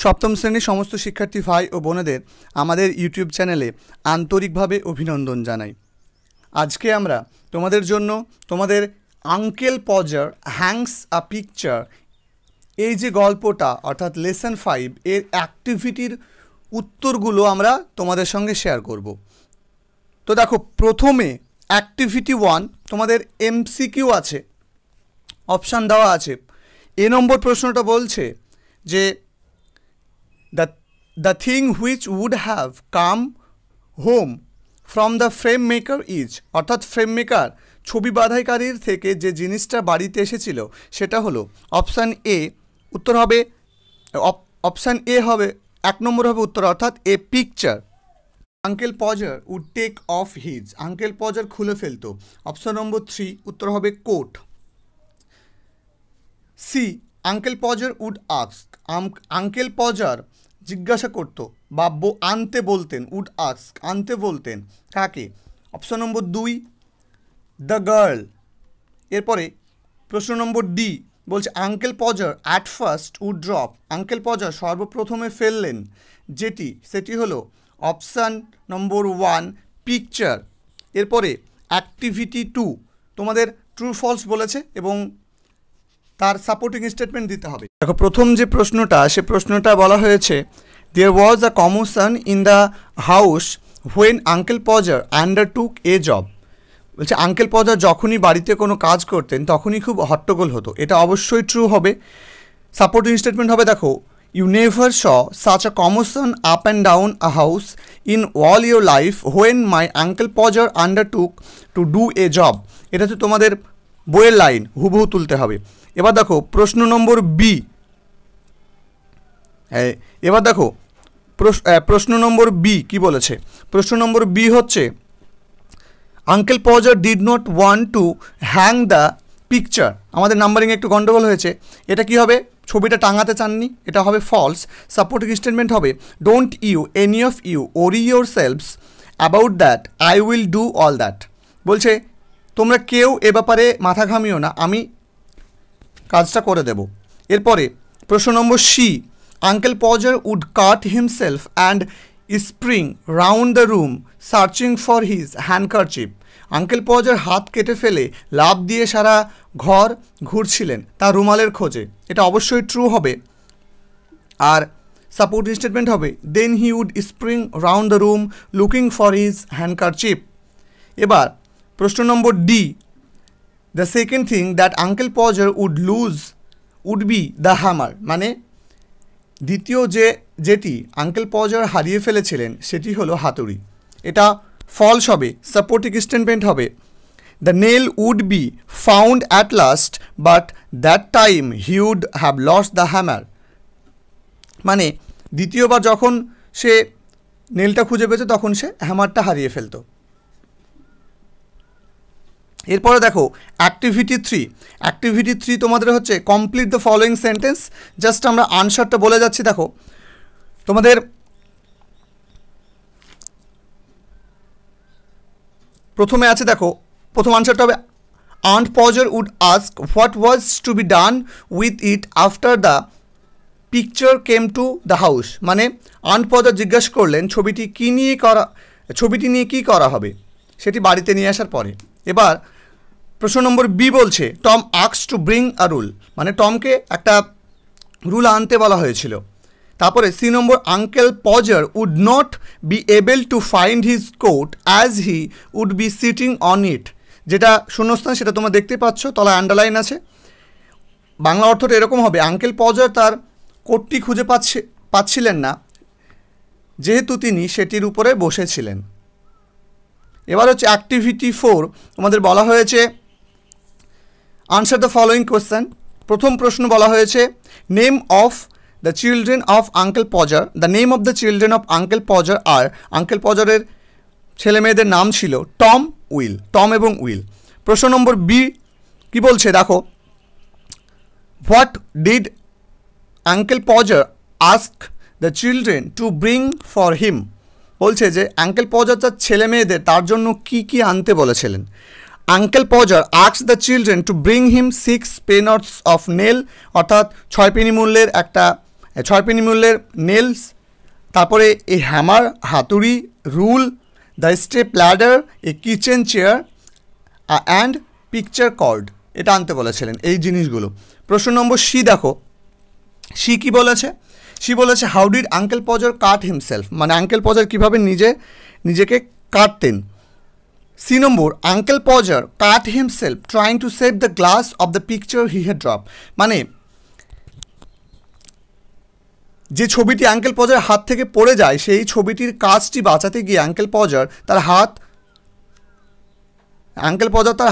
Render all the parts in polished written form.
সপ্তম শ্রেণীর সমস্ত শিক্ষার্থী ভাই ও বোনেদের আমাদের ইউটিউব চ্যানেলে আন্তরিকভাবে অভিনন্দন জানাই। আজকে আমরা তোমাদের জন্য তোমাদের আঙ্কেল পজার হ্যাংস আ পিকচার এই যে গল্পটা অর্থাৎ লেসন 5 এর অ্যাক্টিভিটির উত্তরগুলো আমরা তোমাদের সঙ্গে শেয়ার করব। তো দেখো, প্রথমে অ্যাক্টিভিটি 1 তোমাদের এমসিকিউ আছে, অপশান দেওয়া আছে। এ নম্বর প্রশ্নটা বলছে যে the thing which would have come home from the frame maker is, অর্থাৎ ফ্রেম মেকার ছবি বাঁধাইকারীর থেকে যে জিনিসটা বাড়িতে এসেছিল সেটা হলো অপশান এ। উত্তর হবে অপশান এ হবে 1 নম্বর হবে উত্তর, অর্থাৎ a picture. Uncle Podger would take off his, Uncle Podger খুলে ফেলতো। অপশান নম্বর 3 উত্তর হবে coat. C, Uncle Podger would ask, Uncle Podger জিজ্ঞাসা করতো বা আনতে বলতেন, উড আস্ক আনতে বলতেন কাকে? Option number 2 the girl. এরপরে প্রশ্ন নম্বর ডি বলছে Uncle Podger at first would drop, Uncle Podger সর্বপ্রথমে ফেললেন যেটি, সেটি হলো অপশান নম্বর 1 পিকচার। এরপরে অ্যাক্টিভিটি 2 তোমাদের ট্রু ফলস বলেছে এবং তার সাপোর্টিং স্টেটমেন্ট দিতে হবে। দেখো, প্রথম যে প্রশ্নটা সে প্রশ্নটা বলা হয়েছে there was a commotion in the house when Uncle Podger undertook a job. বলছে আঙ্কেল পজার যখনই বাড়িতে কোনো কাজ করতেন তখনই খুব হট্টগোল হতো। এটা অবশ্যই ট্রু হবে। সাপোর্টিং স্টেটমেন্ট হবে, দেখো you never saw such a commotion up and down a house in all your life when my uncle Podger undertook to do a job. এটা হচ্ছে তোমাদের বইয়ের লাইন, হুবহু তুলতে হবে। এবার দেখো প্রশ্ন নম্বর বি, এবার দেখো প্রশ্ন নম্বর বি কি বলেছে। প্রশ্ন নম্বর বি হচ্ছে Uncle পজার did not want to hang the picture. আমাদের নাম্বারিং একটু গন্ডগোল হয়েছে, এটা কি হবে? ছবিটা টাঙাতে চাননি, এটা হবে ফলস। সাপোর্টিং স্টেটমেন্ট হবে don't you any of you worry yourselves about that, I will do all that. বলছে তোমরা কেউ এ ব্যাপারে মাথা ঘামিও না, আমি কাজটা করে দেব। এরপরে প্রশ্ন number C Uncle Podger would cut himself and spring round the room searching for his handkerchief. Uncle Podger হাত কেটে ফেলে লাফ দিয়ে সারা ঘর ঘুরছিলেন তার রুমালের খোঁজে। এটা অবশ্যই ট্রু হবে। আর সাপোর্টিং স্টেটমেন্ট হবে then he would spring round the room looking for his handkerchief. এবার প্রশ্ন number D the second thing that Uncle Podger would lose would be the hammer, মানে দ্বিতীয় যেটি আঙ্কেল পজার হারিয়ে ফেলেছিলেন সেটি হলো হাতুড়ি। এটা ফলস হবে। সাপোর্টিং স্টেটমেন্ট হবে the nail would be found at last but that time he would have lost the hammer, মানে দ্বিতীয়বার যখন সে নেলটা খুঁজে পেয়েছে তখন সে হ্যামারটা হারিয়ে ফেলতো। এরপরে দেখো অ্যাক্টিভিটি 3, অ্যাক্টিভিটি 3 তোমাদের হচ্ছে complete the following sentence. Just আমরা আনসারটা বলে যাচ্ছি। দেখো তোমাদের প্রথমে আছে, দেখো প্রথম আনসারটা হবে aunt Podger would ask what was to be done with it after the picture came to the house, মানে আন্ট পজার জিজ্ঞাসা করলেন ছবিটি নিয়ে কী করা হবে সেটি বাড়িতে নিয়ে আসার পরে। এবার প্রশ্ন নম্বর বি বলছে Tom asked to bring a rule, মানে টমকে একটা রুল আনতে বলা হয়েছিল। তারপরে C number uncle Podger would not be able to find his coat as he would be sitting on it. যেটা শূন্যস্থান সেটা তোমরা দেখতে পাচ্ছ, তলায় আন্ডারলাইন আছে। বাংলা অর্থটা এরকম হবে আঙ্কেল পজার তার কোটটি খুঁজে পাচ্ছিলেন না যেহেতু তিনি সেটির উপরে বসেছিলেন। এবার হচ্ছে অ্যাক্টিভিটি 4 তোমাদের বলা হয়েছে আনসার দ্য ফলোয়িং কোয়েশ্চেন। প্রথম প্রশ্ন বলা হয়েছে name of the children of Uncle Podger, the name of the children of Uncle Podger আর আঙ্কেল পজারের ছেলে মেয়েদের নাম ছিল টম উইল, টম এবং উইল। প্রশ্ন নম্বর বি কি বলছে দেখো what did uncle Podger ask the children to bring for him. বলছে যে আঙ্কেল পজার তার ছেলে মেয়েদের তার জন্য কি কি আনতে বলেছিলেন। Uncle Podger asked the children to bring him 6 pennyworths of nail, অর্থাৎ 6 পেনি মূল্যের একটা 6 পেনি মূল্যের নেলস, তারপরে এ হ্যামার হাতুড়ি, rule, the step ladder, a kitchen chair and picture cord, এটা আনতে বলেছিলেন এই জিনিসগুলো। প্রশ্ন নম্বর সি দেখো, সি কি বলেছে? সি বলেছে how did uncle Podger cut himself, মানে আঙ্কেল পজার কীভাবে নিজেকে কাটতেন। C number, uncle Podger cut himself trying to save the glass of the picture he had drop, মানে যে ছবিটি আঙ্কেল পজার হাত থেকে পড়ে যায় সেই ছবিটির কাজটি বাঁচাতে গিয়ে আঙ্কেল পজার তার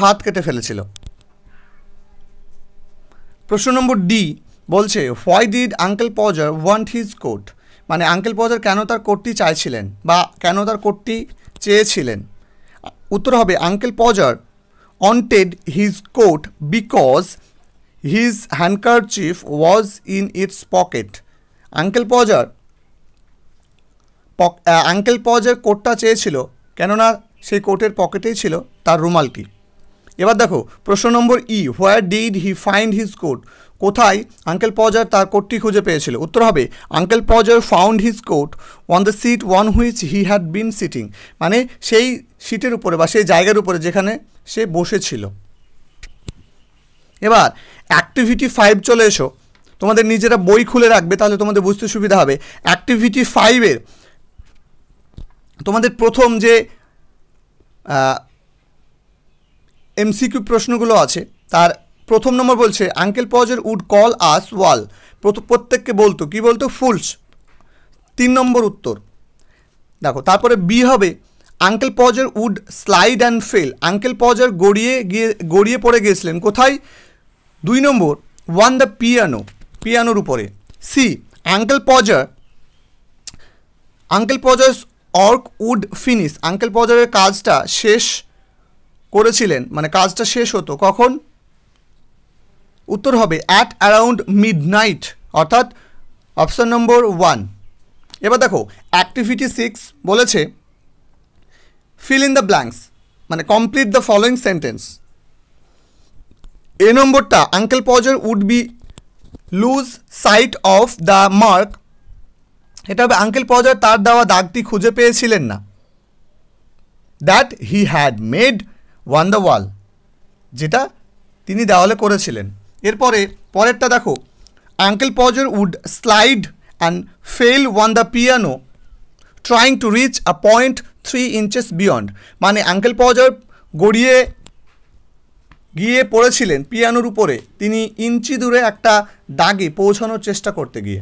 হাত কেটে ফেলেছিল। প্রশ্ন নম্বর ডি বলছে why did uncle Podger want his coat, মানে আঙ্কেল পজার কেন তার কোটটি চাইছিলেন বা কেন তার কোটটি চেয়েছিলেন। উত্তর হবে Uncle Podger wanted his coat because his handkerchief was in its pocket. Uncle Podger কোটটা চেয়েছিল কেননা সেই কোটের পকেটেই ছিল তার রুমালটি। এবার দেখো প্রশ্ন number E where did he find his coat, কোথায় আঙ্কেল পজার তার কোটটি খুঁজে পেয়েছিল। উত্তর হবে Uncle Podger found his coat on the seat on which he had been sitting, মানে সেই সিটের উপরে বা সেই জায়গার উপরে যেখানে সে বসেছিল। এবার অ্যাক্টিভিটি 5 চলে এসো, তোমাদের নিজেরা বই খুলে রাখবে তাহলে তোমাদের বুঝতে সুবিধা হবে। অ্যাক্টিভিটি 5-এর তোমাদের প্রথম যে এমসিকিউ প্রশ্নগুলো আছে তার প্রথম নম্বর বলছে Uncle Podger would call us all, প্রত্যেককে বলতো কি বলতো, ফুলস। 3 নম্বর উত্তর দেখো। তারপরে বি হবে Uncle Podger would slide and fall, Uncle Podger গড়িয়ে পড়ে গিয়েছিলেন কোথায়। 2 নম্বর ওয়ান দ্য পিয়ানোর উপরে। C Uncle Podger's work would finish, Uncle পজারের কাজটা শেষ করেছিলেন, মানে কাজটা শেষ হতো কখন। উত্তর হবে অ্যাট অ্যারাউন্ড মিডনাইট, অর্থাৎ অপশন নম্বর 1। এবার দেখো অ্যাক্টিভিটি 6 বলেছে ফিল ইন দ্য ব্ল্যাঙ্কস, মানে complete the following sentence. A নম্বরটা uncle Podger would be lose sight of the mark, এটা হবে আঙ্কেল পজার তার দেওয়া দাগটি খুঁজে পেয়েছিলেন না। That he had made on the wall, যেটা তিনি দেওয়ালে করেছিলেন। এরপরে পরেরটা দেখো uncle Podger would slide and fall on the piano trying to reach a point 3 inches beyond, মানে আঙ্কেল পজার গিয়ে পড়েছিলেন পিয়ানোর উপরে তিনি ইঞ্চি দূরে একটা দাগে পৌঁছানোর চেষ্টা করতে গিয়ে।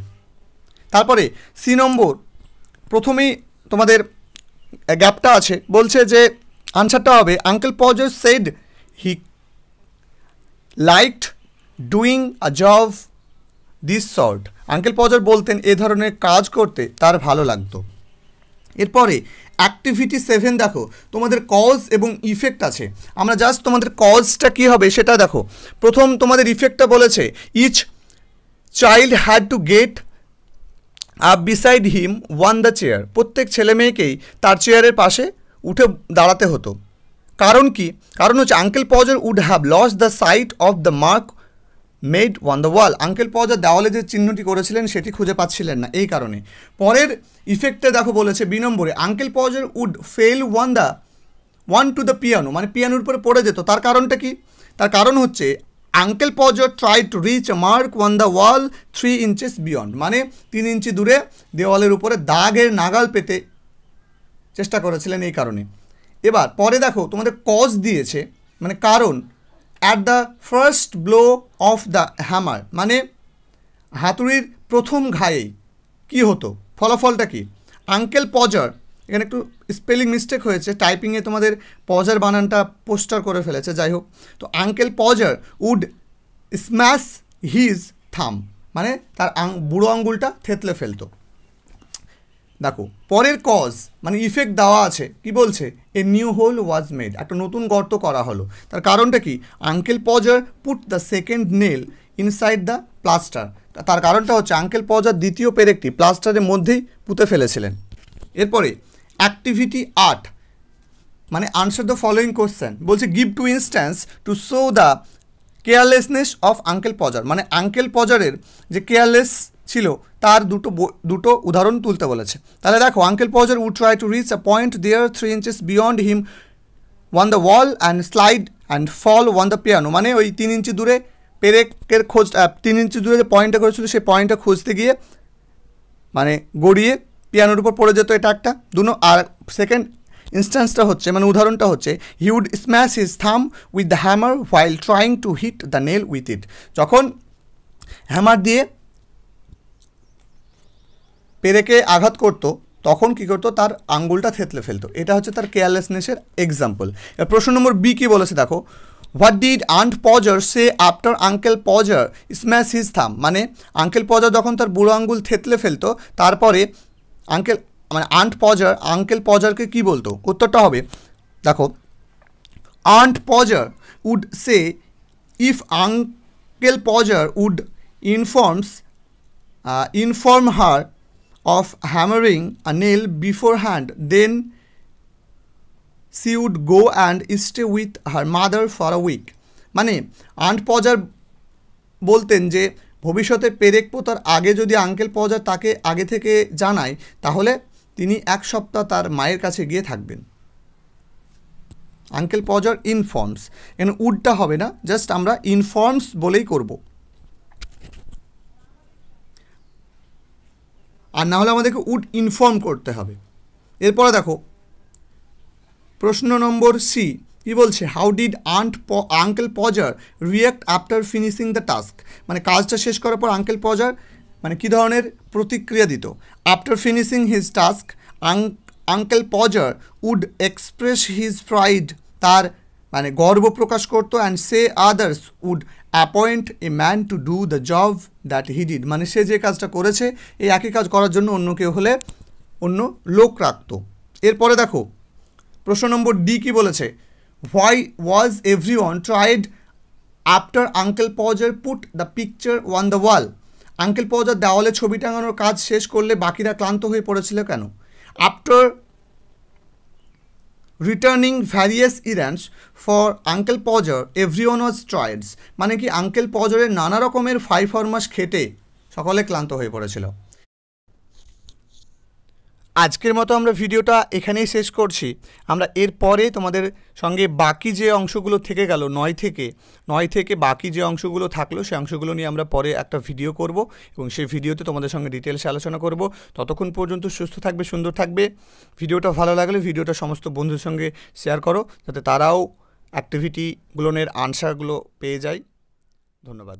তারপরে সি নম্বর প্রথমেই তোমাদের গ্যাপটা আছে, বলছে যে আনসারটা হবে Uncle Podger said he liked doing a job this sort, Uncle Podger বলতেন এ ধরনের কাজ করতে তার ভালো লাগতো। এরপরে অ্যাক্টিভিটি 7 দেখো, তোমাদের কজ এবং ইফেক্ট আছে। আমরা জাস্ট তোমাদের কজটা কী হবে সেটা দেখো। প্রথম তোমাদের ইফেক্টটা বলেছে each child had to get up beside him on the chair, প্রত্যেক ছেলে মেয়েকেই তার চেয়ারের পাশে উঠে দাঁড়াতে হতো। কারণ কি? কারণ হচ্ছে Uncle Podger would have lost the sight of the mark made on the wall, Uncle Podger দেওয়ালে যে চিহ্নটি করেছিলেন সেটি খুঁজে পাচ্ছিলেন না এই কারণে। পরের ইফেক্টে দেখো বলেছে বি নম্বরে uncle Podger would fell on to the piano, মানে পিয়ানোর উপরে পড়ে যেত। তার কারণটা কি? তার কারণ হচ্ছে Uncle পজার try to reach a mark one the wall 3 inches beyond, মানে 3 ইঞ্চি দূরে দেওয়ালের উপরে দাগের নাগাল পেতে চেষ্টা করেছিলেন এই কারণে। এবার পরে দেখো তোমাদের কজ দিয়েছে, মানে কারণ at the first blow of the hammer, মানে হাতুড়ির প্রথম ঘায়েই কী হতো, ফলাফলটা কি? আঙ্কেল পজার, এখানে একটু স্পেলিং মিস্টেক হয়েছে, টাইপিংয়ে তোমাদের পজার বানানটা পোস্টার করে ফেলেছে, যাই হোক। তো uncle Podger would smash his thumb, মানে তার বুড়ো আঙ্গুলটা থেতলে ফেলতো। দেখো পরের কজ মানে ইফেক্ট দেওয়া আছে, কি বলছে a new hole was made, একটা নতুন গর্ত করা হলো। তার কারণটা কি? Uncle Podger put the second nail inside the plaster, তার কারণটা হচ্ছে আঙ্কেল পজার দ্বিতীয় পেরেকটি প্লাস্টারের মধ্যেই পুঁতে ফেলেছিলেন। এরপরে অ্যাক্টিভিটি 8 মানে আনসার দ্য ফলোয়িং কোশ্চেন, বলছে give two instance to show the carelessness of Uncle Podger, মানে আঙ্কেল পজারের যে কেয়ারলেস ছিল তার দুটো উদাহরণ তুলতে বলেছে। তাহলে দেখো, uncle Podger would try to reach a point there 3 inches beyond him on the wall and slide and fall on the piano. মানে ওই 3 ইঞ্চি দূরে পেরেকের খোঁজ, 3 ইঞ্চি দূরে যে পয়েন্টটা করেছিল সেই পয়েন্টটা খুঁজতে গিয়ে মানে গড়িয়ে পিয়ানোর উপর পড়ে যেত, এটা একটা। আর সেকেন্ড ইনস্ট্যান্সটা হচ্ছে, মানে উদাহরণটা হচ্ছে, he would smash his thumb with the hammer while trying to hit the nail with it. যখন হ্যামার দিয়ে পেরেকে আঘাত করতো তখন কী করতো, তার আঙ্গুলটা থেতলে ফেলতো। এটা হচ্ছে তার কেয়ারলেসনেসের এক্সাম্পল। এর প্রশ্ন নম্বর বি কী বলেছে দেখো, what did aunt Podger say after uncle Podger smash his thumb. মানে আঙ্কেল পজার যখন তার বুড়ো আঙ্গুল থেতলে ফেলতো তারপরে আঙ্কেল পজারকে কী বলতো? উত্তরটা হবে দেখো, aunt Podger would say if uncle Podger would inform her of hammering a nail beforehand, then she would go and stay with her mother for a week. মানে আন্ট পজার বলতেন যে ভবিষ্যতে পেরেক পোতার আগে যদি আঙ্কেল পজার তাকে আগে থেকে জানায় তাহলে তিনি 1 সপ্তাহ তার মায়ের কাছে গিয়ে থাকবেন। আঙ্কেল পজার ইনফর্মস, এখানে উডটা হবে না, জাস্ট আমরা ইনফর্মস বলেই করব। আর না হলে আমাদেরকে উড ইনফর্ম করতে হবে। এরপরে দেখো প্রশ্ন নম্বর সি কী বলছে, how did uncle পজার react after finishing the task. মানে কাজটা শেষ করার পর আঙ্কেল পজার মানে কী ধরনের প্রতিক্রিয়া দিত? After finishing his task uncle Podger would express his pride, তার মানে গর্ব প্রকাশ করতো, and say others would appoint a man to do the job that he did. মানে সে যে কাজটা করেছে এই একই কাজ করার জন্য অন্য কেউ হলে অন্য লোক রাখতো। এরপরে দেখো প্রশ্ন নম্বর ডি কী বলেছে, why was everyone tired after uncle Podger put the picture on the wall. Uncle Podger দেওয়ালে ছবি টাঙানোর কাজ শেষ করলে বাকিরা ক্লান্ত হয়ে পড়েছিল কেন? After returning various errands for Uncle Podger everyone was tired. মানে কি আঙ্কেল পজারের নানা রকমের ফরমাস খেটে সকলে ক্লান্ত হয়ে পড়েছিল। আজকের মতো আমরা ভিডিওটা এখানেই শেষ করছি। আমরা এরপরে তোমাদের সঙ্গে বাকি যে অংশগুলো থেকে গেল 9 থেকে বাকি যে অংশগুলো থাকলো সেই অংশগুলো নিয়ে আমরা পরে একটা ভিডিও করব এবং সেই ভিডিওতে তোমাদের সঙ্গে ডিটেলসে আলোচনা করব। ততক্ষণ পর্যন্ত সুস্থ থাকবে, সুন্দর থাকবে। ভিডিওটা ভালো লাগলে ভিডিওটা সমস্ত বন্ধুদের সঙ্গে শেয়ার করো যাতে তারাও অ্যাক্টিভিটিগুলোর আনসারগুলো পেয়ে যায়। ধন্যবাদ।